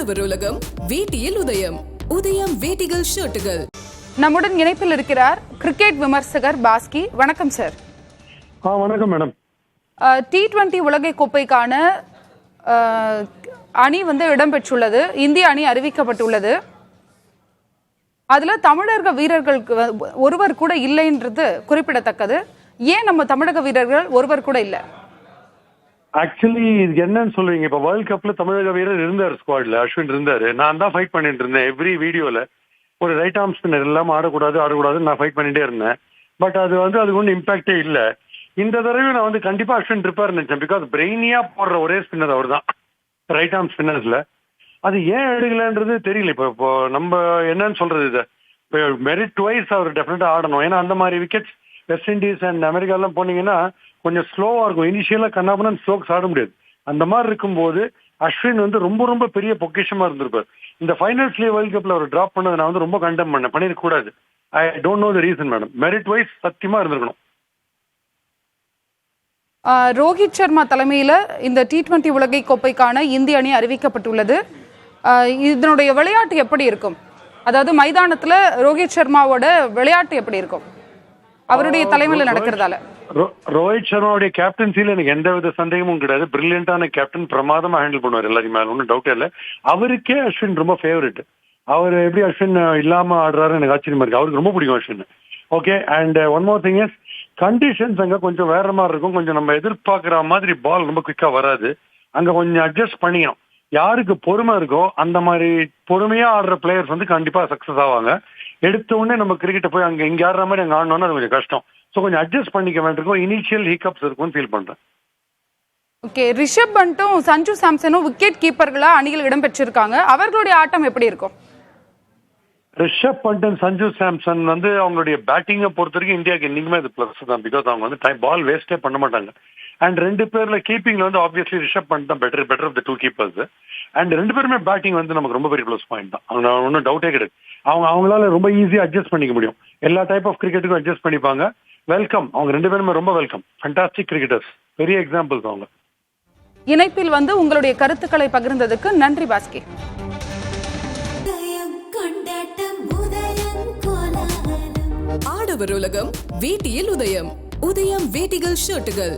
ஆடவர் உலகம் வேட்டியில் உதயம். உதயம் வேட்டிகள் ஷர்ட்டுகள். நம்முடன் இணைப்பில் இருக்கிறார் கிரிக்கெட் விமர்சகர் பாஸ்கி. வணக்கம் சார். வணக்கம் மேடம். T20 உலகை கோப்பைக்கான அணி இடம்பெற்றுள்ளது. இந்திய அணி அறிவிக்கப்பட்டுள்ளது. அதுல தமிழக வீரர்களுக்கு ஒருவர் கூட இல்லைன்றது குறிப்பிடத்தக்கது. ஏன் நம்ம தமிழக வீரர்கள் ஒருவர் கூட இல்லை? ஆக்சுவலி இது என்னன்னு சொல்றீங்க, இப்ப வேர்ல்ட் கப்ல தமிழக வீரர் இருந்தார், ஸ்குவாட்ல அஸ்வின் இருந்தாரு. நான் தான் ஃபைட் பண்ணிட்டு இருந்தேன் எவ்ரி வீடியோல. ஒரு ரைட் ஆர்ம் ஸ்பின்னர் இல்லாம ஆடக்கூடாது நான் ஃபைட் பண்ணிட்டே இருந்தேன். பட் அது அதுக்கு ஒன்றும் இம்பாக்டே இல்லை. இந்த தடவை நான் கண்டிப்பா அஸ்வின் இருப்பார் நினைச்சேன். பிகாஸ் பிரெயினியா போடுற ஒரே ஸ்பின்னர் அவர் தான் ரைட் ஆர்ம் ஸ்பின்னர்ஸ்ல. அது ஏன் எடுக்கலன்றது தெரியல. இப்போ நம்ம என்னன்னு சொல்றது, இதை இப்போ மெரிட் வைஸ் அவர் டெஃபினட்டா ஆடணும். ஏன்னா அந்த மாதிரி விக்கெட்ஸ் வெஸ்ட் இண்டீஸ் அண்ட் அமெரிக்காலாம் போனீங்கன்னா கொஞ்சம் ஸ்லோவா இருக்கும். இனிஷியலா கண்ணாபுரம் ஸ்லோக்ஸ் ஆட முடியாது. அந்த மாதிரி இருக்கும்போது அஸ்வின் ரொம்ப ரொம்ப பெரிய பொக்கிஷமா இருந்திருப்பார். இந்த ஃபைனல்ஸ்லயே வேர்ல்ட் கப்ல அவர் டிராப் பண்ணதை நான் ரொம்ப கண்டம் பண்ணிருக்க கூடாது. I don't know the reason madam. Merit wise சத்தியமா இருந்திருக்கணும். ரோஹித் சர்மா தலைமையில இந்த T20 உலகை கோப்பைக்கான இந்திய அணி அறிவிக்கப்பட்டுள்ளது. இதனுடைய விளையாட்டு எப்படி இருக்கும்? அதாவது மைதானத்துல ரோஹித் சர்மாவோட விளையாட்டு எப்படி இருக்கும் அவருடைய தலைமையில நடக்கிறதால? ரோஹித் சர்மாவுடைய கேப்டன்சில எனக்கு எந்த வித சந்தேகமும் கிடையாது. பிரில்லியண்டான கேப்டன், பிரமாதமா ஹேண்டில் பண்ணுவார் எல்லாத்தையும். மேல ஒன்றும் டவுட்டே இல்லை. அவருக்கே அஸ்வின் ரொம்ப ஃபேவரட். அவர் எப்படி அஸ்வின் இல்லாம ஆடுறாரு எனக்கு ஆச்சரியமா இருக்கு. அவருக்கு ரொம்ப பிடிக்கும் Ashwin. Okay. And one more thing is, conditions அங்க கொஞ்சம் வேற மாதிரி இருக்கும். கொஞ்சம் நம்ம எதிர்பார்க்கிற மாதிரி பால் ரொம்ப குயிக்கா வராது. அங்க கொஞ்சம் அட்ஜஸ்ட் பண்ணிக்கணும். யாருக்கு பொறுமை இருக்கோ அந்த மாதிரி பொறுமையா ஆடுற பிளேயர்ஸ் கண்டிப்பா சக்சஸ் ஆவாங்க. எடுத்த உடனே நம்ம கிரிக்கெட்டை போய் அங்க இங்க ஆடுற மாதிரி அங்க ஆடணும்னா அது கொஞ்சம் கஷ்டம். ஸோ கொஞ்சம் அட்ஜஸ்ட் பண்ணிக்க வேண்டியிருக்கும். இனிஷியல் ஹிக்கப்ஸ் இருக்கும்னு ஃபீல் பண்றேன். ஓகே. ரிஷப் பண்டும் சஞ்சு சாம்சனும் விக்கெட் கீப்பர்களா அணியில் இடம்பெற்றிருக்காங்க. அவர்களுடைய ஆட்டம் எப்படி இருக்கும்? ரிஷப் பண்ட் அண்ட் சஞ்சு சாம்சன் அவங்களுடைய பேட்டிங்கை பொறுத்த வரைக்கும் இந்தியாவுக்கு இன்னைக்குமே அது பிளஸ் தான். பிகாஸ் அவங்க டைம் பால் வேஸ்டே பண்ண மாட்டாங்க. அண்ட் ரெண்டு பேர்ல கீப்பிங்ல ஆப்வியஸ்லி ரிஷப் பண்ட் தான் better of the two keepers. And ரெண்டு பேருமே பேட்டிங் நமக்கு ரொம்ப பெரிய ப்ளஸ் பாயிண்ட் தான். அவங்க ஒன்றும் டவுட்டே கிடையாது. அவங்களால ரொம்ப ஈஸியா அட்ஜஸ்ட் பண்ணிக்க முடியும். எல்லா டைப் ஆஃப் கிரிக்கெட்டுக்கும் அட்ஜஸ்ட் பண்ணிப்பாங்க. வெல்கம். அவங்க ரெண்டு பேருமே ரொம்ப வெல்கம். Fantastic cricketers. பெரிய எக்ஸாம்பிள்ஸ் அவங்க. இணைப்பில் உங்களுடைய கருத்துக்களை பகிர்ந்ததுக்கு நன்றி பாஸ்கி. ஆடவர் உலகம் வேட்டியில் உதயம். உதயம் வேட்டிகள் ஷர்ட்டுகள்.